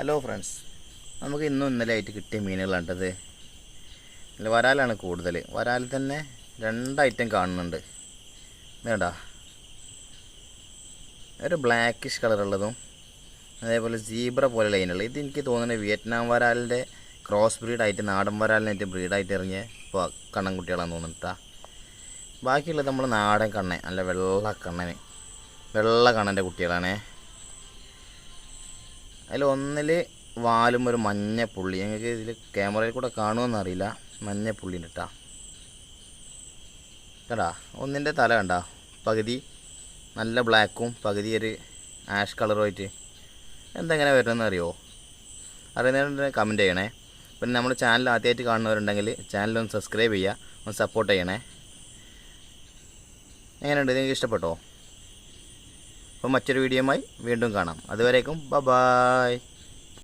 Hello friends, നമുക്ക് ഇന്നും ഇന്നലെ ആയിട്ട് കിട്ടിയ മീനുകളാണ്ടത്. വരാലാണ് കൂടുതൽ. വരാലിൽ തന്നെ 2 ഐറ്റം കാണുന്നുണ്ട്. വേണ്ടാ, ഒരു ബ്ലാക്കിഷ് കളറുള്ളതും അതേപോലെ സീബ്ര പോലെ ലൈനുള്ള. ഇത് എനിക്ക് തോന്നുന്നത് വിയറ്റ്നാം വരാലിൻ്റെ ക്രോസ് ബ്രീഡായിട്ട് നാടൻ വരാലിനായിട്ട് ബ്രീഡായിട്ട് ഇറങ്ങിയ കണ്ണൻകുട്ടികളാണെന്ന് തോന്നുന്നുട്ടാ. ബാക്കിയുള്ളത് നമ്മൾ നാടൻ കണ്ണൻ, നല്ല വെള്ള കണ്ണൻ്റെ കുട്ടികളാണേ. അതിൽ ഒന്നിൽ വാലും ഒരു മഞ്ഞ പുള്ളി, ഞങ്ങൾക്ക് ഇതിൽ ക്യാമറയിൽ കൂടെ കാണുമെന്നറിയില്ല. മഞ്ഞ പുള്ളിൻ്റെ കേട്ടാ. ഒന്നിൻ്റെ തല കണ്ടാ, പകുതി നല്ല ബ്ലാക്കും പകുതി ഒരു ആഷ് കളറുമായിട്ട്. എന്തെങ്ങനെ വരുന്നതെന്ന് അറിയുമോ? അറിയുന്നവരുണ്ടെങ്കിൽ കമൻറ്റ് ചെയ്യണേ. പിന്നെ നമ്മുടെ ചാനൽ ആദ്യമായിട്ട് കാണുന്നവരുണ്ടെങ്കിൽ ചാനലൊന്ന് സബ്സ്ക്രൈബ് ചെയ്യുക, ഒന്ന് സപ്പോർട്ട് ചെയ്യണേ. എങ്ങനെയുണ്ട്, നിങ്ങൾക്ക് ഇഷ്ടപ്പെട്ടോ? അപ്പോൾ മറ്റൊരു വീഡിയോയുമായി വീണ്ടും കാണാം. അതുവരേക്കും ബൈ.